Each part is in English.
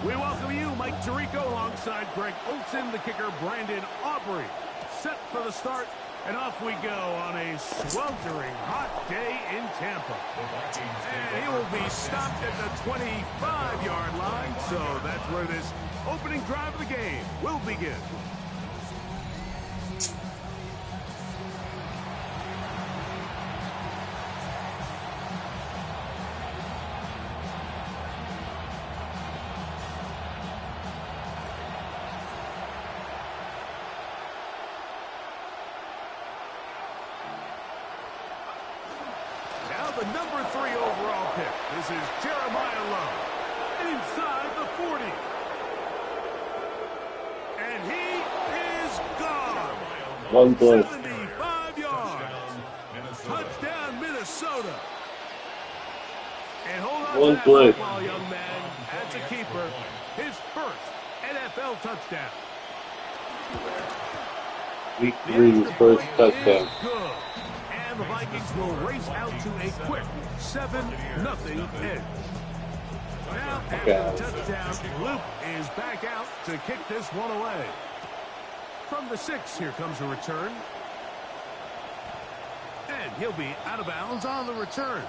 We welcome you, Mike Tirico, alongside Greg Olson, the kicker, Brandon Aubrey. Set for the start, and off we go on a sweltering hot day in Tampa. And he will be stopped at the 25-yard line, so that's where this opening drive of the game will begin. The number 3 overall pick. This is Jeremiah Love. Inside the 40. And he is gone. 75 yards. Touchdown, Minnesota. And hold on to that football, young man. As a keeper, his first NFL touchdown. Week 3, first touchdown. Good. The Vikings will race out to a quick 7-0 edge. Now, after the touchdown, Luke is back out to kick this one away. From the 6, here comes a return. And he'll be out of bounds on the return.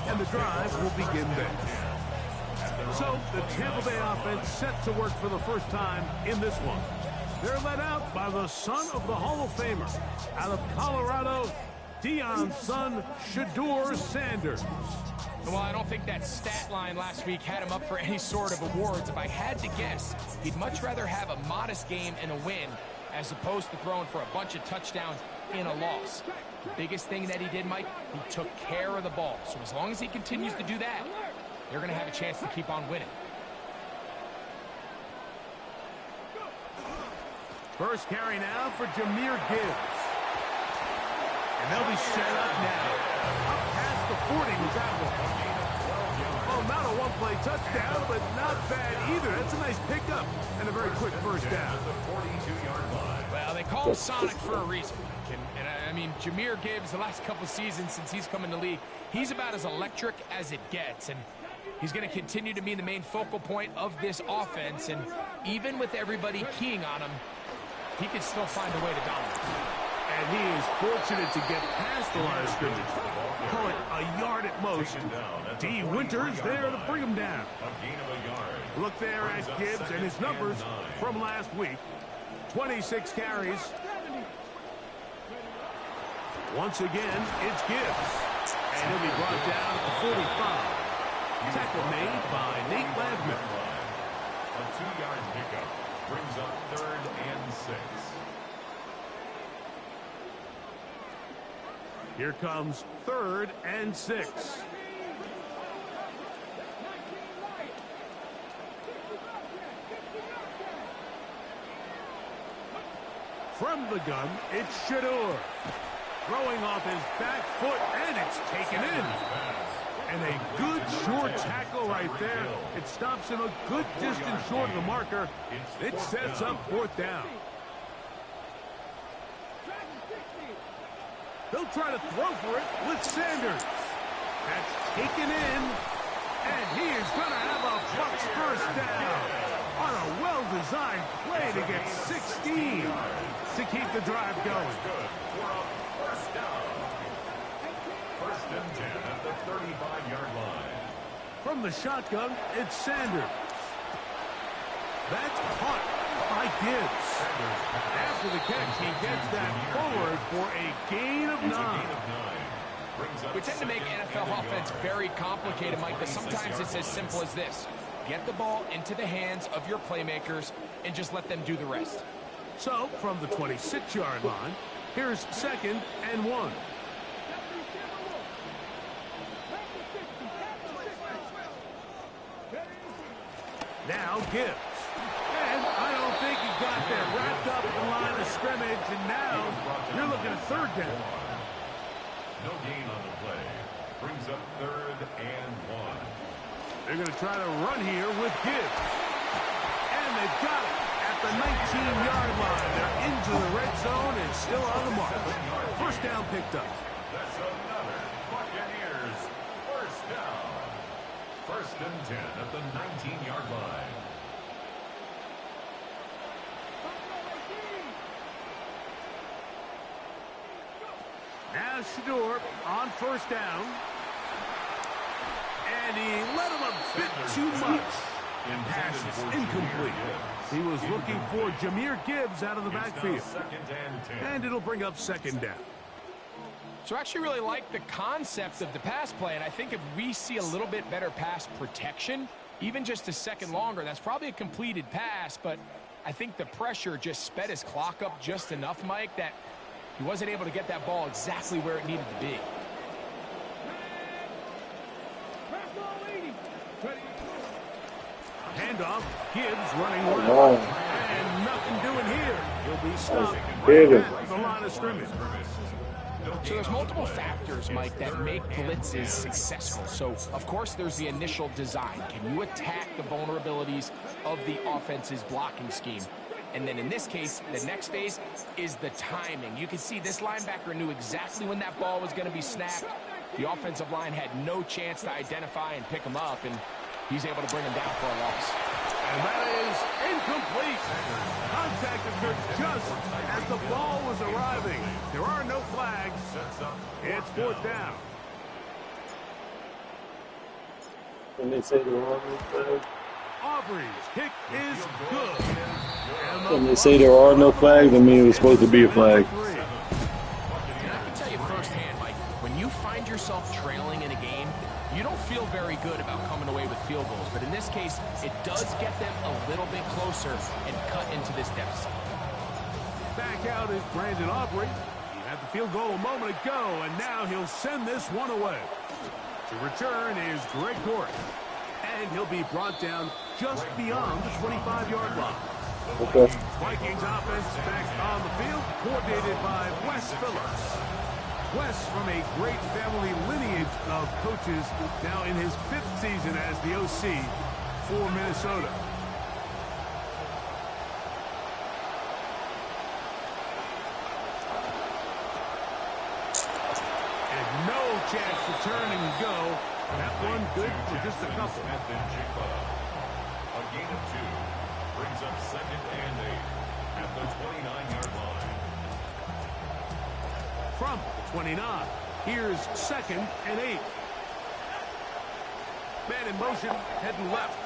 And the drive will begin there. So, the Tampa Bay offense set to work for the first time in this one. They're led out by the son of the Hall of Famer out of Colorado, Deion's son, Shedeur Sanders. Well, I don't think that stat line last week had him up for any sort of awards. If I had to guess, he'd much rather have a modest game and a win as opposed to throwing for a bunch of touchdowns in a loss. The biggest thing that he did, Mike, he took care of the ball. So as long as he continues to do that, they're going to have a chance to keep on winning. First carry now for Jahmyr Gibbs. And they'll be set up now. Up past the 40 with that one. Oh, not a one-play touchdown, but not bad either. That's a nice pickup and a very quick first down. Well, they call him Sonic for a reason. And I mean, Jahmyr Gibbs, the last couple seasons since he's come in the league, he's about as electric as it gets. And he's going to continue to be the main focal point of this offense. And even with everybody keying on him, he can still find a way to dominate. And he is fortunate to get past the line of scrimmage. Call it a yard at most. D. Winters there to bring him down. Look there at Gibbs and his numbers from last week. 26 carries. Once again, it's Gibbs. And he'll be brought down at the 45. Tackle made by Nate Lavman. A 2-yard pickup brings up 3rd and 6. Here comes 3rd and 6. From the gun, it's Shedeur. Throwing off his back foot, and it's taken in. And a good short tackle right there. It stops him a good distance short of the marker. It sets up 4th down. They'll try to throw for it with Sanders. That's taken in, and he is going to have a Bucs first down on a well-designed play to get 16 to keep the drive going. First down. 1st and 10 at the 35-yard line. From the shotgun, it's Sanders. That's caught by Gibbs. After the catch, he gets that forward for a gain of 9. We tend to make NFL offense very complicated, Mike, but sometimes it's as simple as this. Get the ball into the hands of your playmakers and just let them do the rest. So, from the 26-yard line, here's 2nd and 1. Now Gibbs. And I don't think he got there wrapped up at the line of scrimmage, and now you're looking at 3rd down. No gain on the play. Brings up 3rd and 1. They're going to try to run here with Gibbs. And they've got it at the 19-yard line. They're into the red zone and still on the mark. First down picked up. That's another Buccaneers first down. 1st and 10 at the 19-yard line. Josh Shador on first down. And he let him a bit too much. And pass is incomplete. He was looking for Jahmyr Gibbs out of the backfield. And it'll bring up second down. So I actually really like the concept of the pass play, and I think if we see a little bit better pass protection, even just a second longer, that's probably a completed pass, but I think the pressure just sped his clock up just enough, Mike, that he wasn't able to get that ball exactly where it needed to be. Handoff, Gibbs running right. And nothing doing here. He'll be stopped at the line of scrimmage. So there's multiple factors, Mike, that make blitzes successful. So, of course, there's the initial design. Can you attack the vulnerabilities of the offense's blocking scheme? And then in this case, the next phase is the timing. You can see this linebacker knew exactly when that ball was going to be snapped. The offensive line had no chance to identify and pick him up, and he's able to bring him down for a loss. And that is incomplete. Contact occurred just as the ball was arriving. There are no flags. It's fourth down. Can they say there are no flags? Aubrey's kick is good. When they say there are no flags, I mean it was supposed to be a flag. And I can tell you firsthand, Mike, when you find yourself trailing in a game, you don't feel very good about coming away with field goals. But in this case, it does get them a little bit closer and cut into this deficit. Back out is Brandon Aubrey. He had the field goal a moment ago, and now he'll send this one away. To return is Greg Dortch. And he'll be brought down just beyond the 25-yard line. Okay. Vikings offense back on the field, coordinated by Wes Phillips. Wes, from a great family lineage of coaches, now in his 5th season as the OC for Minnesota. And no chance to turn and go. That one good for just a couple. A gain of 2 brings up second and 8 at the 29-yard line. From the 29, here's second and 8. Man in motion, heading left.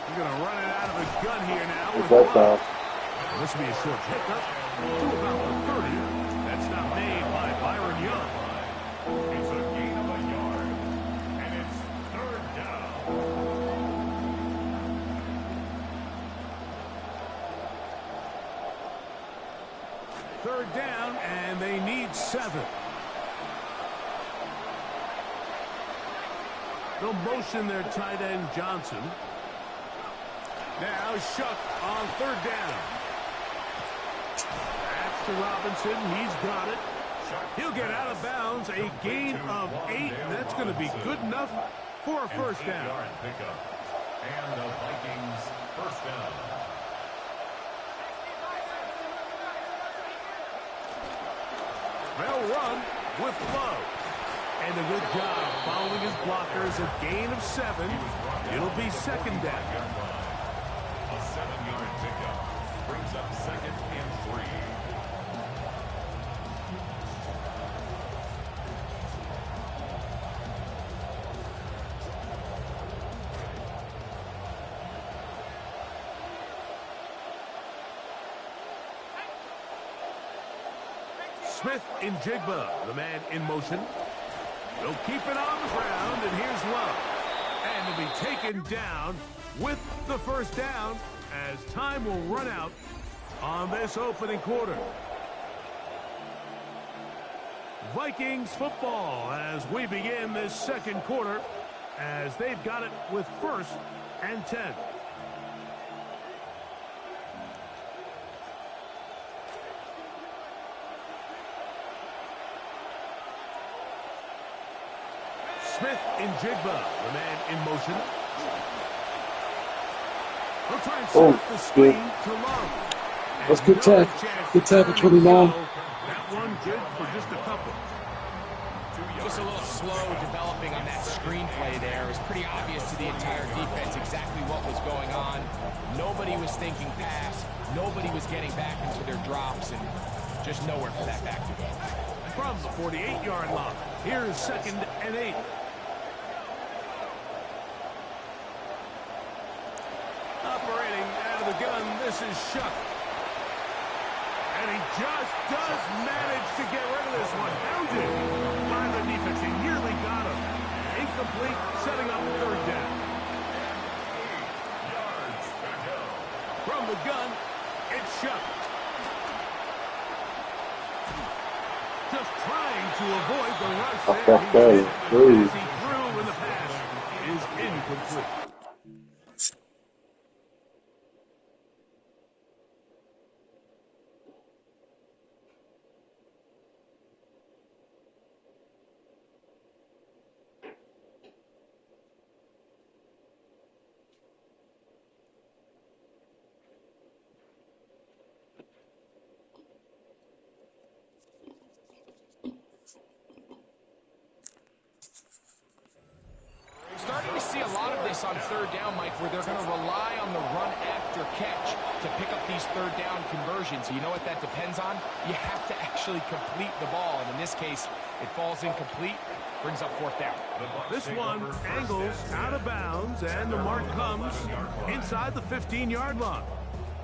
You're going to run it out of the gun here now. This will be a short pickup to about the 30. That's not made by Byron Young. It's a gain of a yard, and it's third down. Third down, and they need 7. They'll motion their tight end Johnson. Now Shuck on third down. That's to Robinson. He's got it. He'll get out of bounds. A gain of 8. That's going to be good enough for a first down. Pickup. And the Vikings first down. They'll run with Love. And a good job following his blockers. A gain of 7. It'll be second down. A 7-yard pickup brings up second and 3. Smith in Jigba, the man in motion. They'll keep it on the ground, and here's Love. And he'll be taken down with the first down as time will run out on this opening quarter. Vikings football as we begin this second quarter as they've got it with first and 10. Smith in Jigba, the man in motion. He'll try and set the screen to Love. That's good tap. Good tap at 29. That one good for just a couple. Just a little slow developing on that screenplay there. It was pretty obvious to the entire defense exactly what was going on. Nobody was thinking pass. Nobody was getting back into their drops. And Just nowhere for that back to go. From the 48-yard line, here's 2nd and 8. Operating out of the gun, this is Shuck. And he just does manage to get rid of this one. Hounded by the defense. He nearly got him. Incomplete, setting up 3rd down. From the gun, it's Shuck. Just trying to avoid the rush there. As he threw in the pass is incomplete. Starting to see a lot of this on 3rd down, Mike, where they're going to rely on the run after catch to pick up these 3rd down conversions. You know what that depends on? You have to actually complete the ball, and in this case, it falls incomplete, brings up 4th down. This one angles out of bounds, and the mark comes inside the 15-yard line.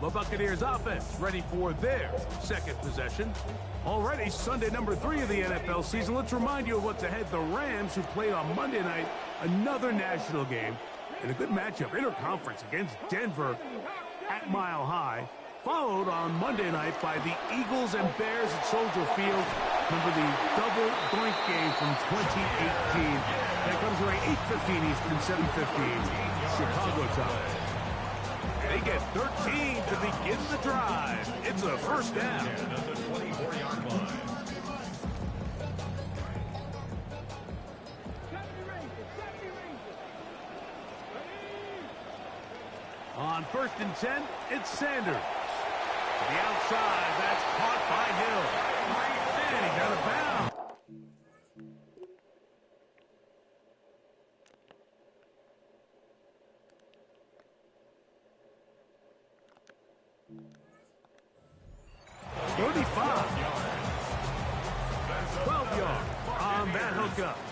The Buccaneers offense ready for their 2nd possession. Already Sunday number 3 of the NFL season. Let's remind you of what's ahead. The Rams, who played on Monday night, another national game, and a good matchup, interconference against Denver at Mile High, followed on Monday night by the Eagles and Bears at Soldier Field. Remember the double doink game from 2018. That comes around 8:15 Eastern, 7:15 Chicago time. They get 13 to begin the drive. It's a 1st down. At the 24-yard line. On 1st and 10, it's Sanders. To the outside, that's caught by Hill. And he's out of bounds.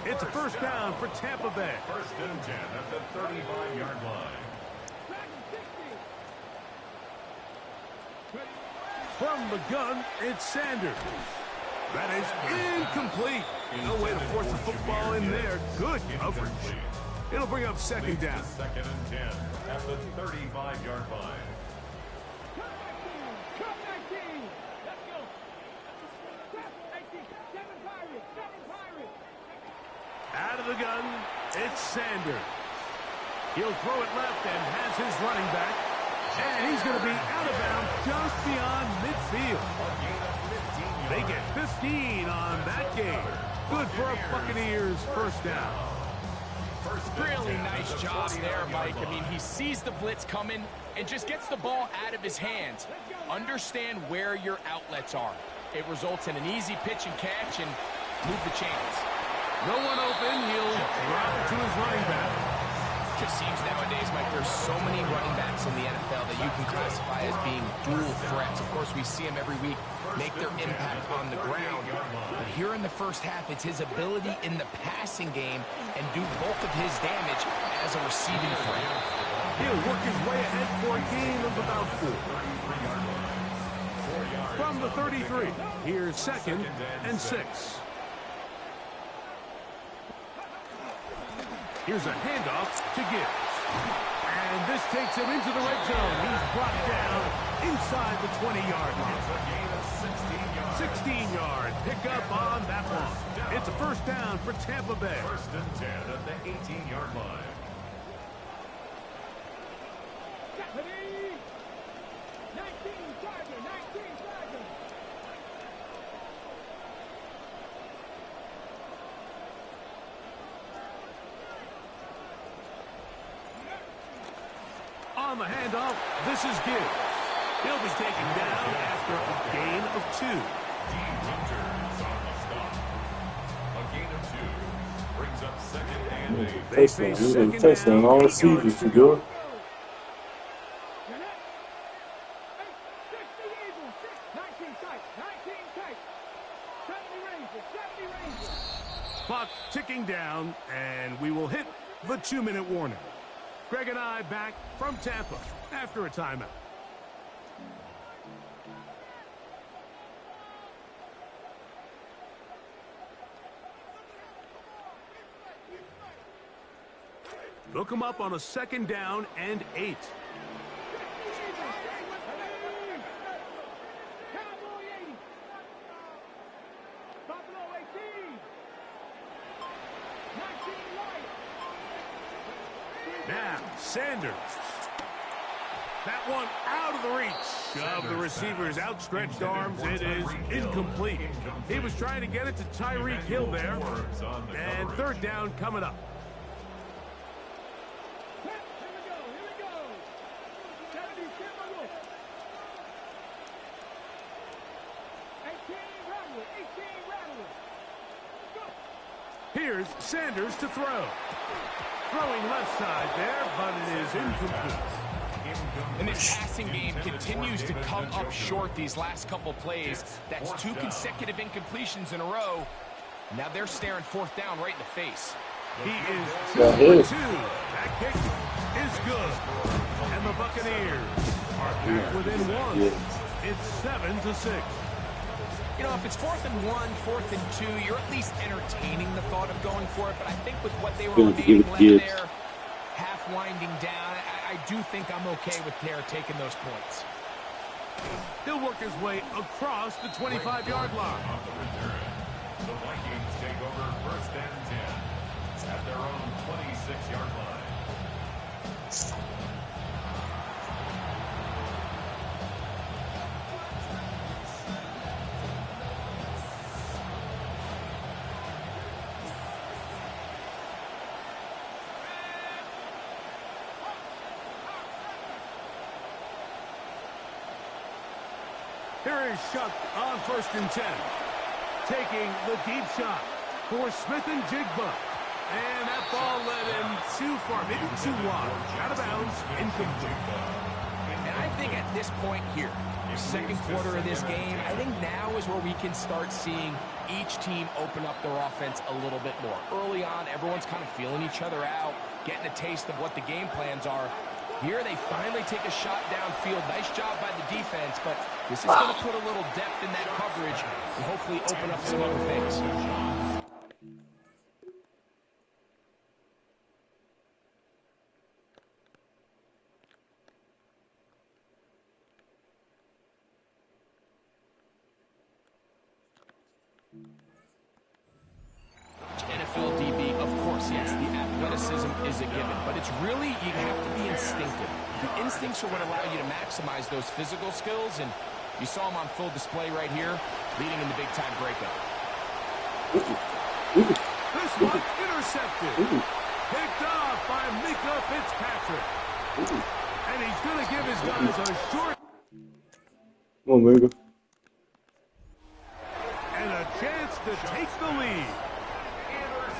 It's a 1st down for Tampa Bay. 1st and 10 at the 35-yard line. From the gun, it's Sanders. That is incomplete. No way to force the football in there. Good coverage. It'll bring up 2nd down. 2nd and 10 at the 35-yard line. Out of the gun, it's Sanders. He'll throw it left and has his running back. And he's going to be out of bounds just beyond midfield. They get 15 on that game. Good for a Buccaneers 1st down. Really nice job there, Mike. I mean, he sees the blitz coming and just gets the ball out of his hands. Understand where your outlets are. It results in an easy pitch and catch and move the chains. No one open. He'll drop it to his running back. Just seems nowadays, Mike, there's so many running backs in the NFL that you can classify as being dual threats. Of course, we see them every week make their impact on the ground. But here in the 1st half, it's his ability in the passing game and do bulk of his damage as a receiving threat. He'll work his way ahead for a gain of about 4. From the 33, here's 2nd and 6. Here's a handoff to Gibbs. And this takes him into the red zone. He's brought down inside the 20-yard line. 16-yard pickup on that one. It's a 1st down for Tampa Bay. 1st and 10 at the 18-yard line. On the handoff, this is Gibbs. He'll be taken down after a gain of 2. Winters on the stop. A gain of 2 brings up 2nd and 8. They face 2nd touchdown all season to do it. Clock ticking down, and we will hit the 2-minute warning. Greg and I back from Tampa after a timeout. Look him up on a 2nd down and 8. Now, Sanders. That one out of the reach of the receiver's outstretched arms. It is incomplete. He was trying to get it to Tyreek Hill there. And 3rd down coming up. Here's Sanders to throw. Throwing left side there, but it is incomplete. And this passing game continues to come up short these last couple plays. That's 2 consecutive incompletions in a row. Now they're staring 4th down right in the face. He is 2 for 2. That kick is good. And the Buccaneers are back within 1. It's 7-6. You know, if it's 4th and 1, 4th and 2, you're at least entertaining the thought of going for it. But I think with what they were remaining left there, half winding down, I do think I'm okay with their taking those points. He'll work his way across the 25-yard line. The Vikings take over 1st and 10 at their own 26-yard line. Here is Shuck on 1st and 10. Taking the deep shot for Smith and Jigba. And that ball led him too far, maybe too wide. Out of bounds, incomplete. And I think at this point here, the 2nd quarter of this game, I think now is where we can start seeing each team open up their offense a little bit more. Early on, everyone's kind of feeling each other out, getting a taste of what the game plans are. Here they finally take a shot downfield. Nice job by the defense, but this is going to put a little depth in that coverage and hopefully open up some other things. NFL DB, of course, yes, the athleticism is a given, but it's really, you have to be instinctive. The instincts are what allow you to maximize those physical skills, and you saw him on full display right here, leading in the big-time breakup. This one intercepted. Picked off by Mika Fitzpatrick. And he's going to give his guys a short... Come on, Mika. And a chance to take the lead.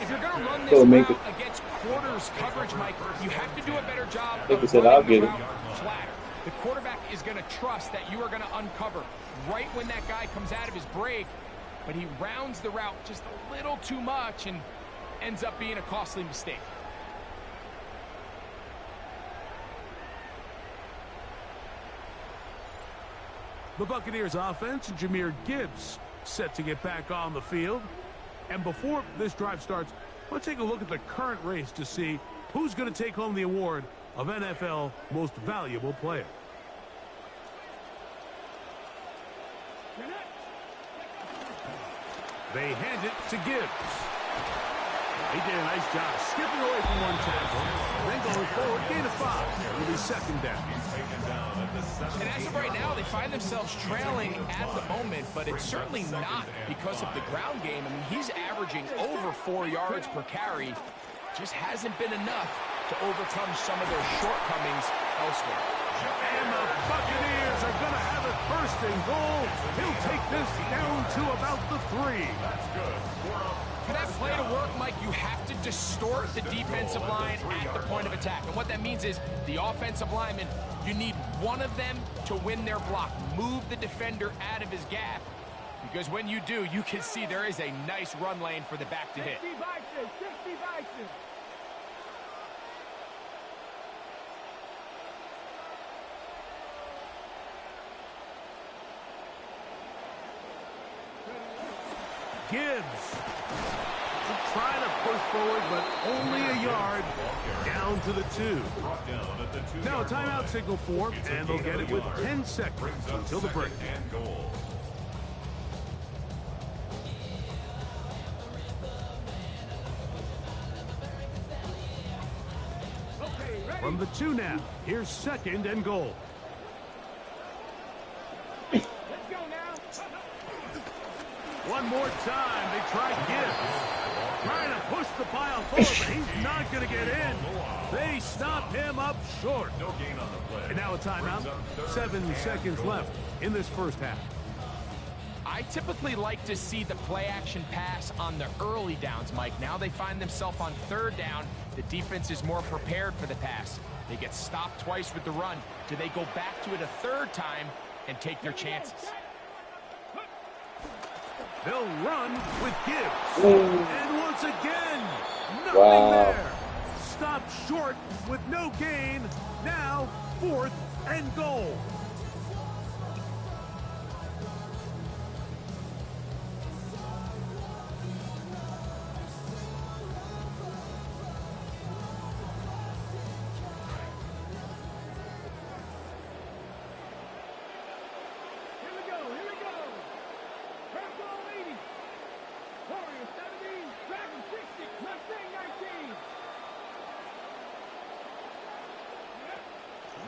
If you're going to run this route against quarters coverage, Mike, you have to do a better job of running the route flatter. The quarterback is going to trust that you are going to uncover right when that guy comes out of his break, but he rounds the route just a little too much and ends up being a costly mistake. The Buccaneers offense, Jahmyr Gibbs set to get back on the field. And before this drive starts, let's take a look at the current race to see who's going to take home the award of NFL Most Valuable Player. They hand it to Gibbs. He did a nice job skipping away from one tackle, then going forward, gain of 5. It'll be 2nd down. And as of right now, they find themselves trailing at the moment, but it's certainly not because of the ground game. I mean, he's averaging over 4 yards per carry. Just hasn't been enough to overcome some of their shortcomings elsewhere. And the Buccaneers are going to have it 1st and goal. He'll take this down to about the 3. That's good. For that play to work, Mike, you have to distort the defensive line at the point of attack. And what that means is the offensive lineman, you need one of them to win their block. Move the defender out of his gap. Because when you do, you can see there is a nice run lane for the back to hit. 60 Bison, 60 Bison. Gibbs trying to push forward, but only a yard. Down to the 2. Now a timeout signal for, and they'll get it with 10 seconds until the break. From the 2 now, here's 2nd and goal. Let's go now. One more time, they try Gibbs. Trying to push the pile forward, but he's not going to get in. They stop him up short. No gain on the play. And now a timeout. 7 seconds left in this first half. I typically like to see the play-action pass on the early downs, Mike. Now they find themselves on 3rd down. The defense is more prepared for the pass. They get stopped twice with the run. Do they go back to it a 3rd time and take their chances? They'll run with Gibbs. And once again, nothing there. Stopped short with no gain. Now 4th and goal.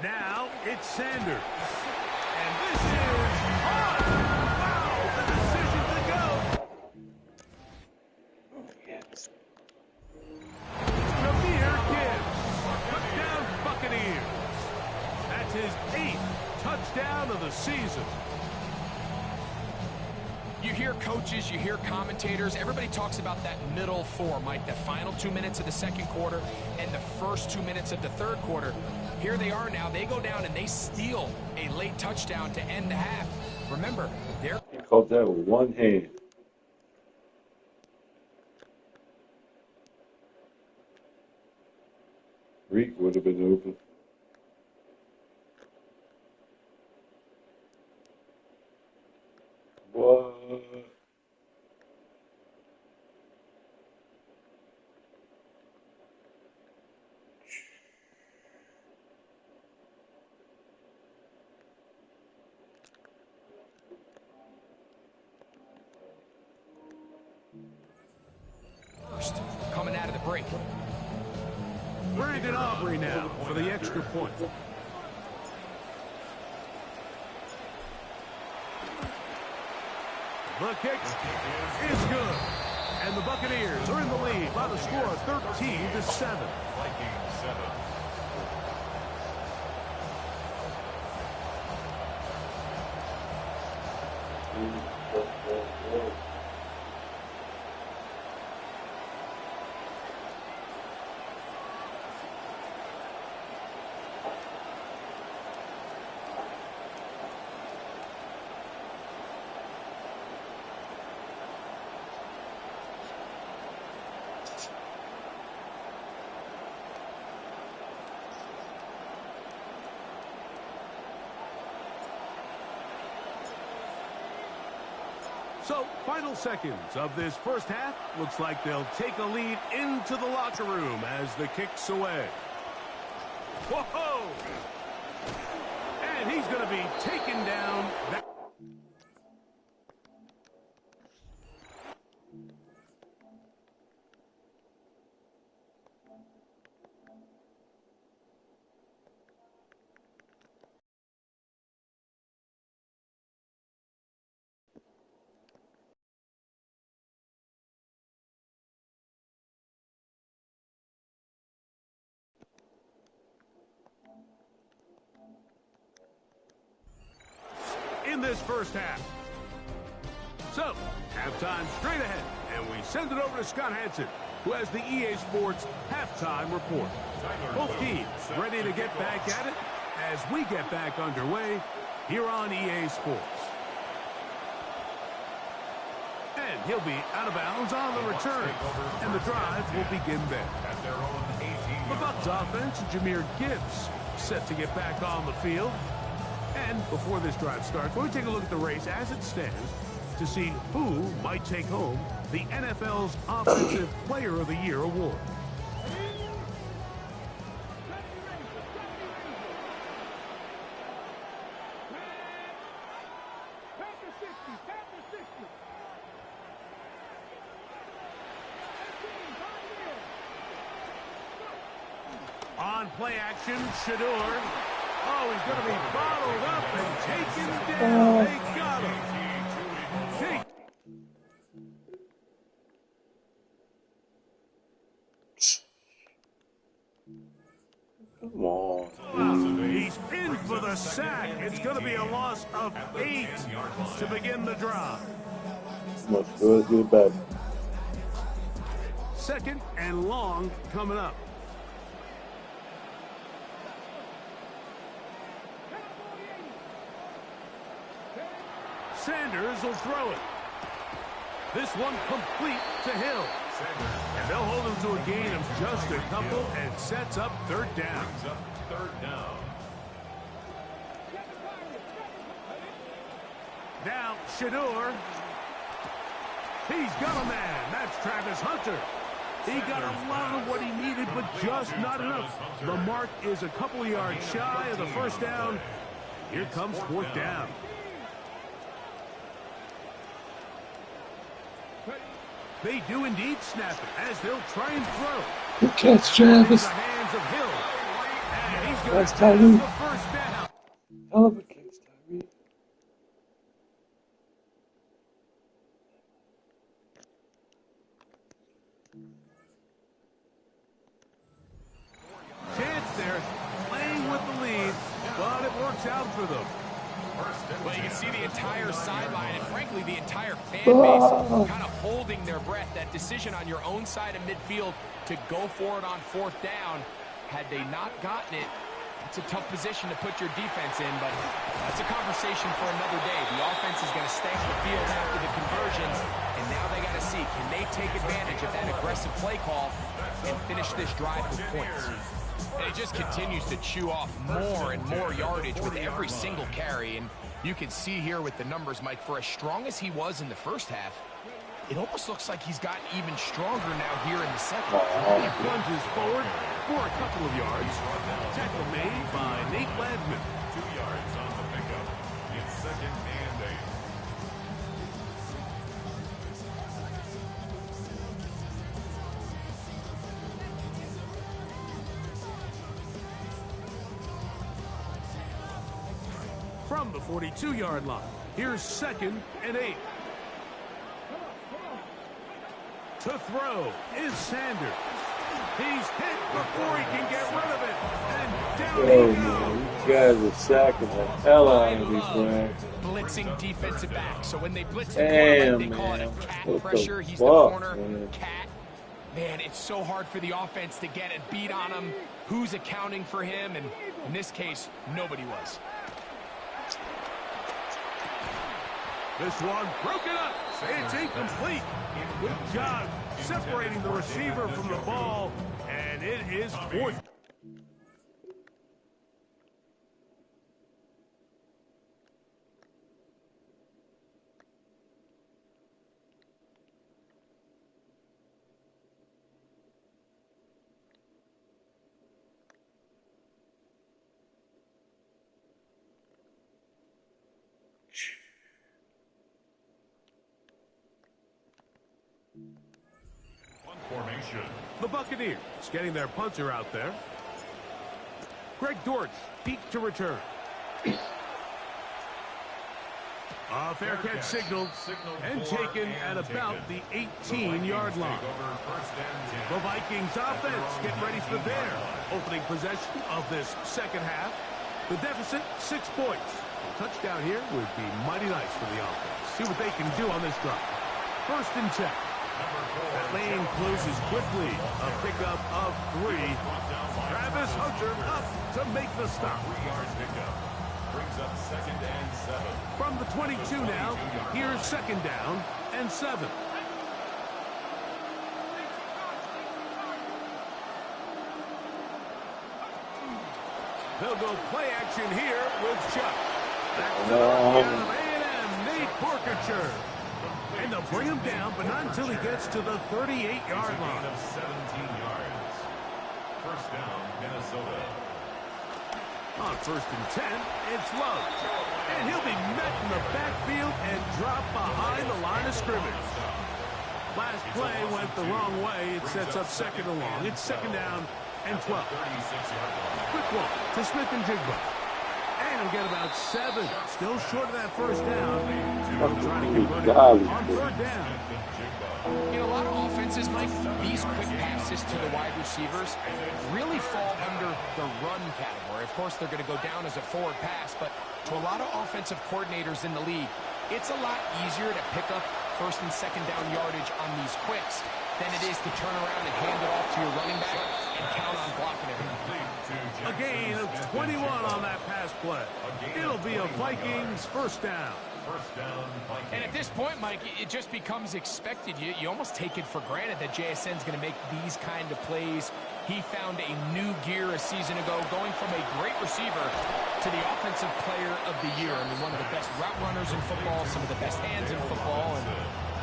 Now it's Sanders. And this is on. Wow, the decision to go. Yes. Jameer Gibbs. Touchdown Buccaneers. That's his 8th touchdown of the season. You hear coaches, you hear commentators, everybody talks about that middle 4, Mike, the final 2 minutes of the 2nd quarter and the first 2 minutes of the 3rd quarter. Here they are now. They go down and they steal a late touchdown to end the half. Remember, they're... He caught that with one hand. Reek would have been open. What? first, coming out of the break. Brandon Aubrey now for the extra point. The kick is good. And the Buccaneers are in the lead by the score of 13-7. Vikings 7. So, final seconds of this first half. Looks like they'll take a lead into the locker room as the kick's away. Whoa! And he's going to be taken down. In this first half. So, halftime straight ahead, and we send it over to Scott Hansen, who has the EA Sports halftime report. Both teams ready to get back at it as we get back underway here on EA Sports. He'll be out of bounds on the return, and the drive will begin there. The Bucs offense, Jahmyr Gibbs, set to get back on the field. And before this drive starts, we'll take a look at the race as it stands to see who might take home the NFL's Offensive Player of the Year award. On play action, Shador. Oh, he's going to be bottled up and taken down. They got him. Come on. He's in for the sack. It's going to be a loss of 8 to begin the drive. Much good, get back. Second and long coming up. Sanders will throw it. This one complete to Hill. And they'll hold him to a gain of just a couple and sets up third down. Now Shador. He's got a man. That's Travis Hunter. He got a lot of what he needed, but just not enough. The mark is a couple yards shy of the first down. Here comes fourth down. They do indeed snap it as they'll try and throw. Good catch, Travis. Hands of Hill. And he's going That's to Tyree. the first down. Hell of a catch, Tyree. Chance there, playing with the lead, but it works out for them. Well, you can see the entire sideline and, frankly, the entire fan base kind of holding their breath. That decision on your own side of midfield to go for it on fourth down, had they not gotten it, it's a tough position to put your defense in, but that's a conversation for another day. The offense is going to stank the field after the conversions, and now they got to see, can they take advantage of that aggressive play call and finish this drive with points? And he just continues to chew off more and more yardage with every single carry. And you can see here with the numbers, Mike, for as strong as he was in the first half, it almost looks like he's gotten even stronger now here in the second. He plunges forward for a couple of yards. Tackle made by Nate Ladman. 2 yards on the pickup. It's second and 8. From the 42-yard line, here's second and 8. To throw is Sanders. He's hit before he can get rid of it. And down Oh, he man. goes. These guys are sacking the hell out of these guys. Blitzing defensive back. So when they blitz the Damn, quarterback, they call it man. a cat What the pressure. He's the fuck, corner man? cat. Man, it's so hard for the offense to get a beat on him. Who's accounting for him? And in this case, nobody was. This one broken up. It's incomplete. Good job separating the receiver from the ball, and it is fourth. Formation. The Buccaneers getting their punter out there. Greg Dortch, peak to return. A fair catch signaled and taken at about the 18-yard line. The Vikings offense getting ready for their opening possession of this second half. The deficit, 6 points. A touchdown here would be mighty nice for the offense. See what they can do on this drive. First and 10. That lane closes quickly. A pickup of 3. Travis Hunter up to make the stop. 3-yard pickup. Brings up second and 7. From the 22 now, here's second down and 7. They'll go play action here with Chuck. Back to the rookie out of A&M, Nate Borkacher. And they'll bring him down, but not until he gets to the 38-yard line. Of 17 yards. First down, Minnesota. On 1st and 10, it's Love. And he'll be met in the backfield and dropped behind the line of scrimmage. Last play went the wrong way. It sets up 2nd and long. It's 2nd down and 12. Quick walk to Smith and Jigba. And he'll get about 7. Still short of that 1st down. Trying to convert it on 3rd down. In a lot of offenses, Mike, these quick passes to the wide receivers really fall under the run category. Of course, they're going to go down as a forward pass, but to a lot of offensive coordinators in the league, it's a lot easier to pick up 1st and 2nd down yardage on these quicks than it is to turn around and hand it off to your running back and count on blocking it. A gain of 21 on that pass play. It'll be a Vikings 1st down. And at this point, Mike, it just becomes expected. You almost take it for granted that JSN's going to make these kind of plays. He found a new gear a season ago, going from a great receiver to the offensive player of the year. I mean, one of the best route runners in football, some of the best hands in football, and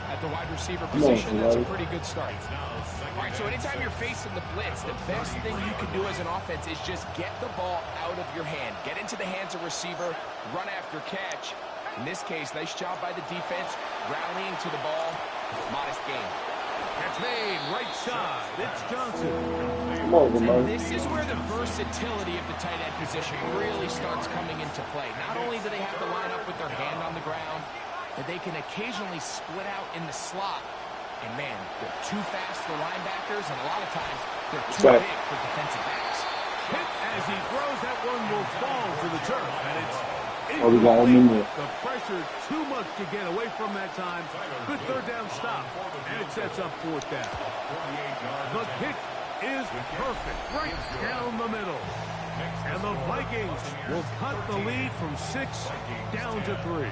at the wide receiver position, that's a pretty good start. All right, so anytime you're facing the blitz, the best thing you can do as an offense is just get the ball out of your hand. Get into the hands of receiver, run after catch. In this case, nice job by the defense, rallying to the ball. Modest gain. That's made right side. It's Johnson. And this is where the versatility of the tight end position really starts coming into play. Not only do they have to line up with their hand on the ground, but they can occasionally split out in the slot. And, man, they're too fast for linebackers, and a lot of times they're too big for defensive backs. Hit as he throws, that one will fall to the turf, and it's we got him in there. The pressure too much to get away from that time. Good 3rd down stop, and it sets up 4th down. The kick is perfect, right down the middle. And the Vikings will cut the lead from 6 down to 3.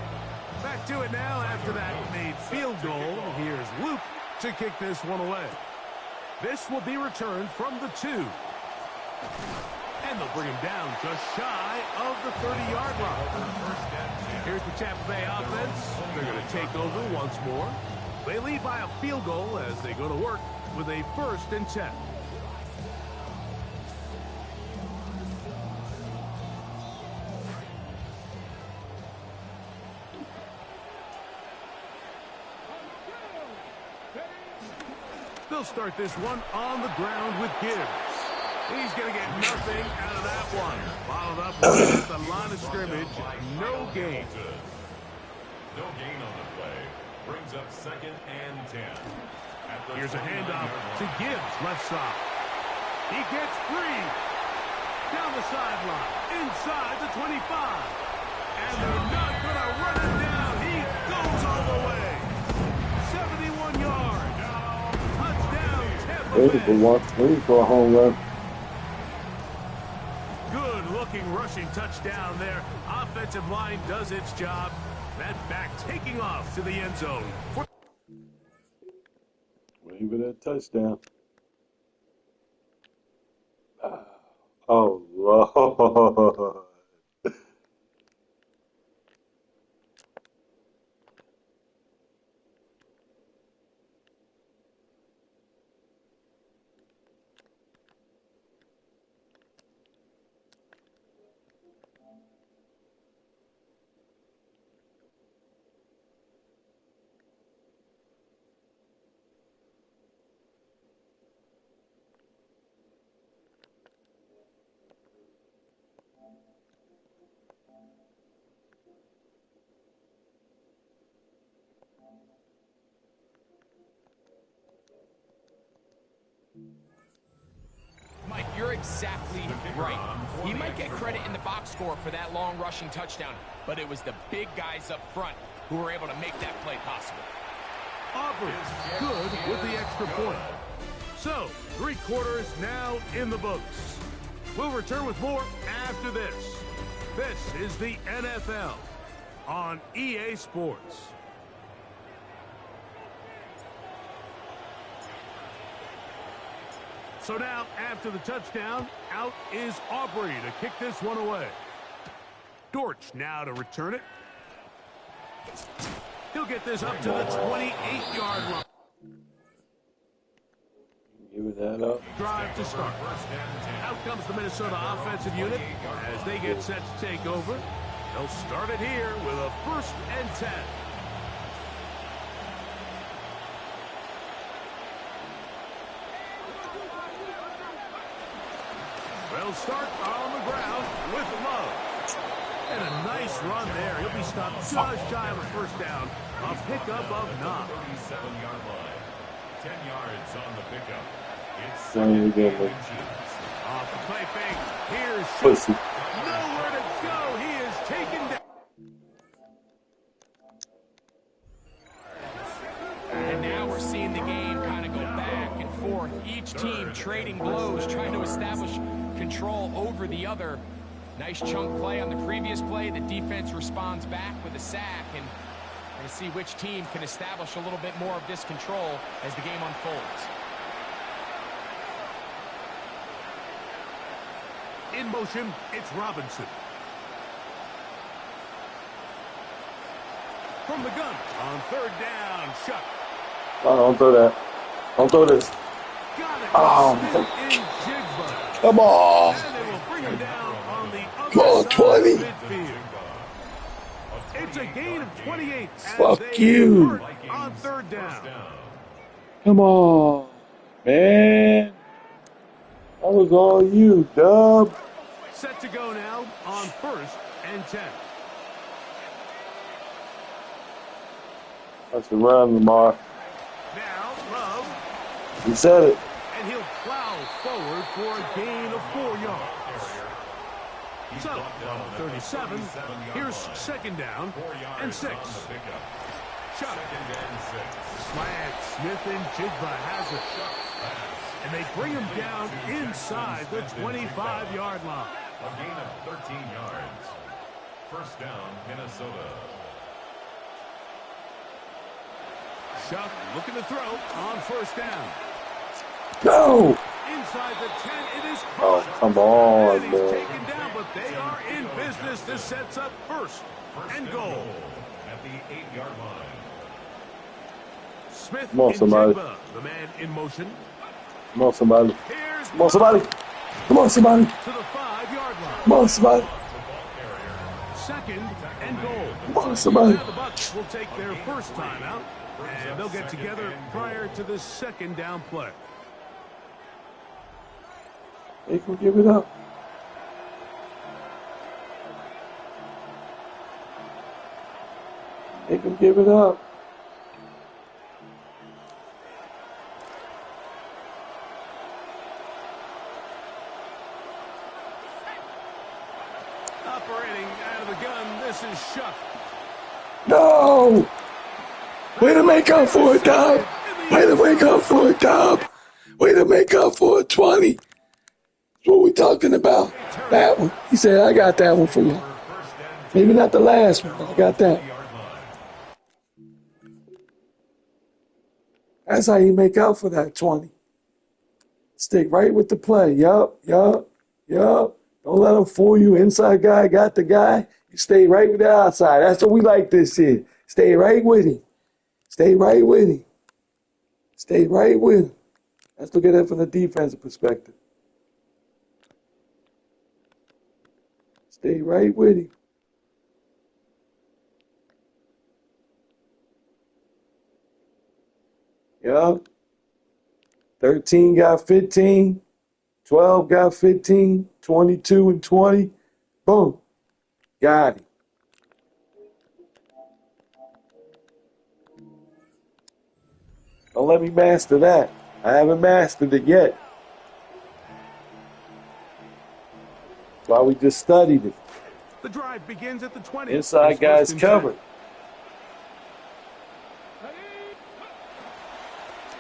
Back to it now after that made field goal. Here's Luke to kick this one away. This will be returned from the 2. And they'll bring him down just shy of the 30-yard line. Here's the Tampa Bay offense. They're going to take over once more. They lead by a field goal as they go to work with a 1st and 10. They'll start this one on the ground with Gibbs. He's going to get nothing out of that one. Followed up right at the line of scrimmage. No gain. No gain on the play. Brings up 2nd and 10. Here's a handoff to Gibbs, left side. He gets free. Down the sideline. Inside the 25. And they're not going to run him down. He goes all the way. 71 yards. Touchdown, Tampa Bay. Ready for a home run. Good-looking rushing touchdown there. Offensive line does its job. That back taking off to the end zone. Waiting for that touchdown. Oh, Lord. Mike, you're exactly right. He might get credit in the box score for that long rushing touchdown, but it was the big guys up front who were able to make that play possible. Aubrey, good with the extra point. So, 3 quarters now in the books. We'll return with more after this. This is the NFL on EA Sports. So now, after the touchdown, out is Aubrey to kick this one away. Dortch now to return it. He'll get this up to the 28-yard line. Give that up. Drive to start. Out comes the Minnesota offensive unit as they get set to take over. They'll start it here with a 1st and 10. They'll start on the ground with Love. And a nice run there. He'll be stopped just shy of a 1st down. A pickup of 9. 37-yard line. 10 yards on the pickup. It's off the play fake. Here's Pussy. nowhere to go. He is taken down. And now we're seeing the game kind of go back and forth. Each team trading blows, trying to establish control over the other. Nice chunk play on the previous play. The defense responds back with a sack, and we're going to see which team can establish a little bit more of this control as the game unfolds. In motion, it's Robinson. From the gun on 3rd down, Shuck. Oh, don't throw that. Don't throw this. Got it. Oh, Smith in Jigba. come on. And they will bring him down on the Come other on, side 20. of midfield. It's a gain of 28. as Fuck they you. convert on 3rd down. Come on, man. That was all you, Dub. Set to go now on 1st and 10. That's the run, Lamar. Now, Love. You said it. And he'll plow forward for a gain of 4 yards. So, on 37, here's 2nd down and 6. Shot. Slant. Smith and Jigba has it. And they bring him down inside the 25-yard line. A gain of 13 yards. 1st down, Minnesota. Shuck looking to throw on 1st down. Go. Inside the 10, it is Oh, caught. come on, And he's man. taken down, but they are in business. This sets up 1st and goal. At the 8-yard line. Smith Come on, and somebody. Jigba, the man in motion. Come on, somebody. Here's Come on, somebody. Come on, somebody. to the 5-yard line. Come on, somebody. 2nd and goal. Come on, somebody. Now the Bucs will take their 1st timeout, and they'll get together prior to the 2nd down play. They can give it up. They can give it up. Operating out of the gun, this is Shuck. No! Way to make up for it, Dub. Way to make up for it, Dub. Way to make up for it, 20. That's what we talking about. That one. He said, I got that one for you. Maybe not the last one, but I got that. That's how you make up for that 20. Stick right with the play. Yup. Don't let them fool you. Inside guy got the guy. You stay right with the outside. That's what we like this year. Stay right with him. Stay right with him. Stay right with him. Let's look at it from the defensive perspective. Stay right with him. Yup. 13 got 15. 12 got 15. 22 and 20. Boom. Got him. Don't let me master that. I haven't mastered it yet. That's why we just studied it. The drive begins at the 20. Inside It's guys 1st and covered. 10.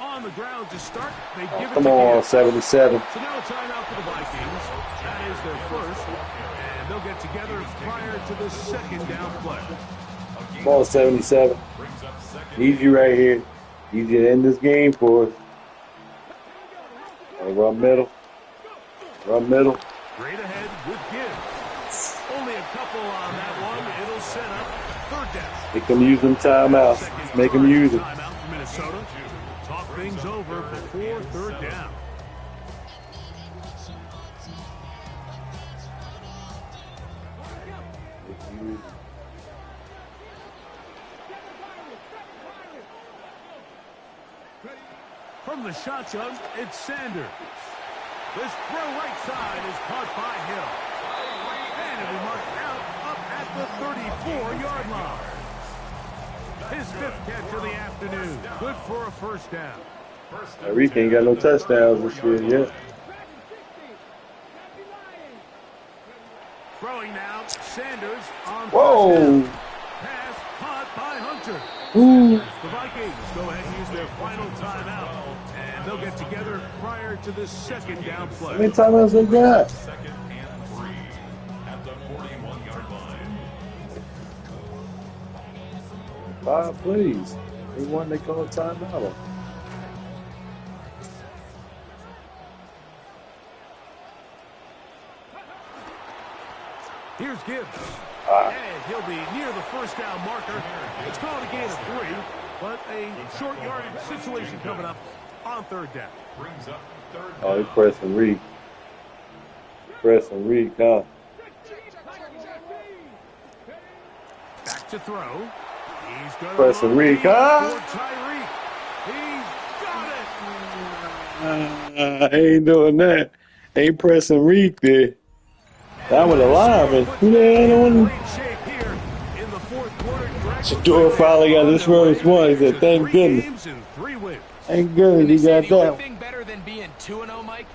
On the ground to start. They give it Come to on, Gill. 77. So now a timeout for the Vikings. That is their 1st. And they'll get together prior to the 2nd down play. Come on, 77. Need you right here. Need you to end this game for us. I run middle. Run middle. Straight ahead with Gibbs. Only a couple on that one. It'll set up third down. Make them use them timeouts. Make them use it. Timeout for Minnesota. Talk things over before third down. From the shotgun, it's Sanders. This throw right side is caught by Hill. And it'll be marked out up at the 34-yard line. His fifth catch of the afternoon. Good for a first down. Tyreek ain't got no touchdowns this year yet. Throwing now, Sanders on Whoa! first down. Pass caught by Hunter. Ooh. The Vikings go ahead and use their final timeout. And they'll get together prior to this second down play. How many timeouts they got? Second and 3 at the 41-yard line. 5 plays. They won, they call a timeout. Here's Gibbs. And he'll be near the first down marker. It's called a gain of 3, but a short yardage situation coming up on third down. Brings up third Oh, down. they pressing Reed. Pressing Reed, huh? Back to throw. He's going to Pressing Reed, huh? Tyreek. He's got it. I ain't doing that. Ain't pressing Reed there. That was a lineman. Who the hell the one? Shador finally got this first one. He said, thank goodness. Thank goodness he got The that only one. thing better than being 2-0, Mike,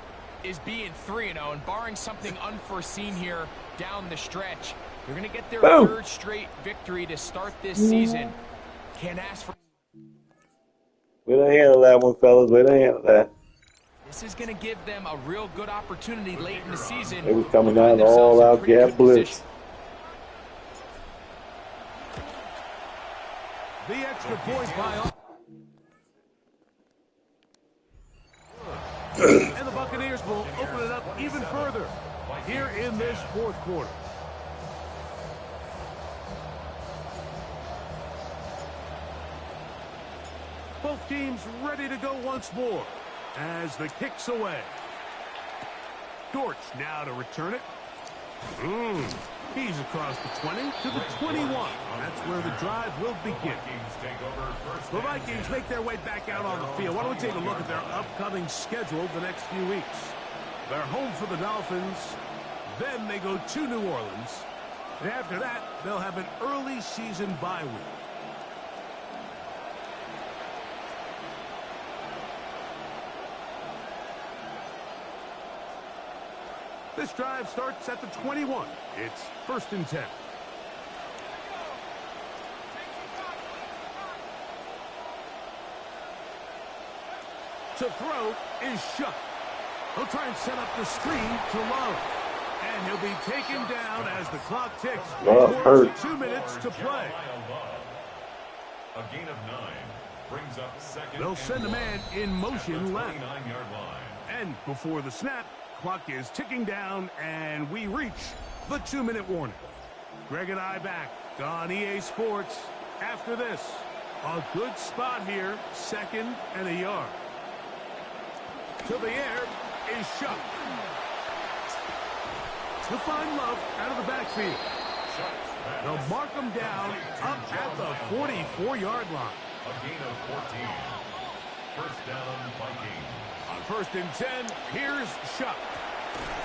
is being 3-0. And barring something unforeseen here down the stretch, they're going to get their Boom. third straight victory to start this season. Can't ask for... Way to handle that one, fellas. Way to handle that. This is going to give them a real good opportunity late in the season. They was coming to find down themselves all in out pretty gap good blitz. position. The extra point by and the Buccaneers will open it up even further here in this fourth quarter. Both teams ready to go once more as the kick's away. Dortch now to return it. He's across the 20 to the 21. That's where the drive will begin. The Vikings make their way back out on the field. Why don't we take a look at their upcoming schedule the next few weeks? They're home for the Dolphins. Then they go to New Orleans. And after that, they'll have an early season bye week. This drive starts at the 21. It's 1st and 10. To throw is Shuck. He'll try and set up the screen to Love. And he'll be taken down as the clock ticks. Love hurt. 2 minutes to play. A gain of 9 brings up second. They'll send a man in motion left. 29-yard line. And before the snap, clock is ticking down, and we reach the 2-minute warning. Greg and I back on EA Sports after this. A good spot here, 2nd and a yard. To the air is Shuck. To find Love out of the backfield. They'll mark him down up at the 44-yard line. A gain of 14. First down, Vikings. On 1st and 10, here's Shuck.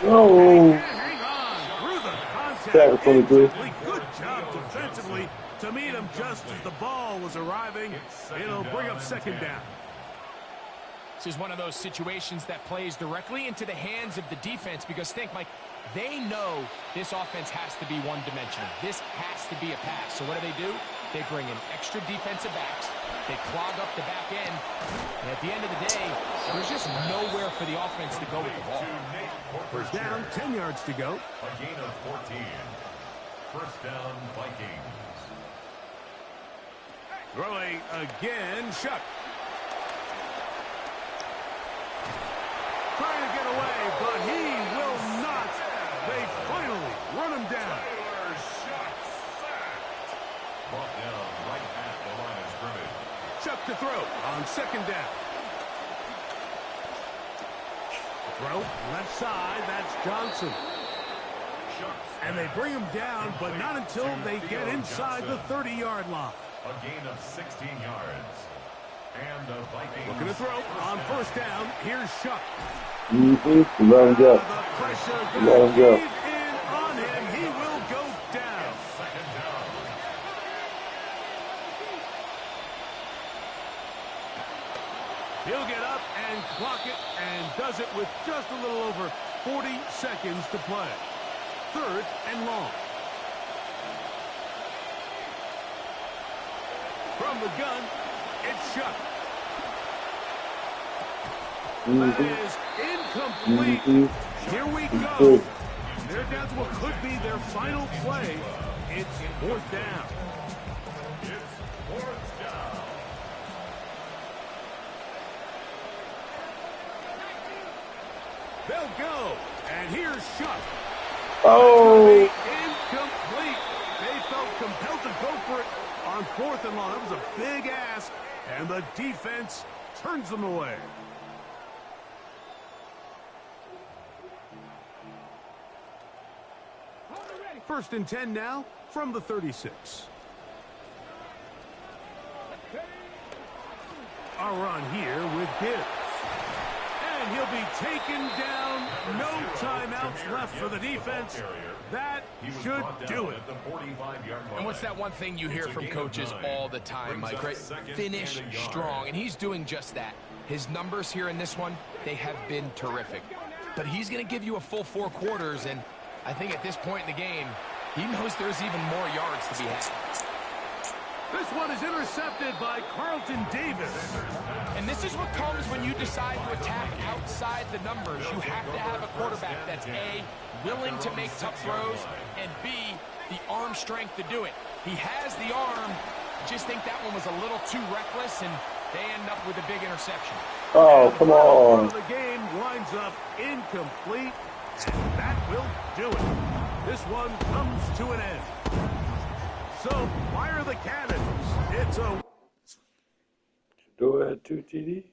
Oh, Hang on through the contact. Tackle 23. Instantly. Good job defensively to meet him just as the ball was arriving. It'll bring up 2nd down. This is one of those situations that plays directly into the hands of the defense because think, Mike, they know this offense has to be one-dimensional. This has to be a pass. So what do? They bring in extra defensive backs. They clog up the back end. And at the end of the day, there's just nowhere for the offense to go with the ball. First down, 10 yards to go. A gain of 14. First down, Vikings. Throwing again, Shuck. Trying to finally run him down. Taylor shot sacked. Brought down right at the line of scrimmage. Chuck to throw on second down. Throw left side. That's Johnson. And they bring him down, but not until they get inside the 30-yard line. A gain of 16 yards. And the Vikings Looking to throw on first down. Here's Shuck. Mm-hmm. Let him go. The pressure Let him go. cave in on him. He will go down. second down. He'll get up and clock it, and does it with just a little over 40 seconds to play. Third and long. From the gun, it's Shuck. That is incomplete. Here we go. They're down to what could be their final play. It's fourth down. It's fourth down. They'll go. And here's Shuck. Oh. Incomplete. They felt compelled to go for it on fourth and long. That was a big ask, and the defense turns them away. First and 10 now from the 36. A run here with Gibbs. And he'll be taken down. No timeouts left for the defense. That should do it. And what's that one thing you hear from coaches all the time, Mike? Right? Finish strong, and he's doing just that. His numbers here in this one, they have been terrific. But he's going to give you a full 4 quarters, and I think at this point in the game, he knows there's even more yards to be had. This one is intercepted by Carlton Davis. And this is what comes when you decide to attack outside the numbers. You have to have a quarterback that's A, willing to make tough throws, and B, the arm strength to do it. He has the arm. Just think that one was a little too reckless, and they end up with a big interception. Oh, come on. The game winds up incomplete, and that will do it. This one comes to an end. So, fire the cannons. It's a... Do it 2 TD.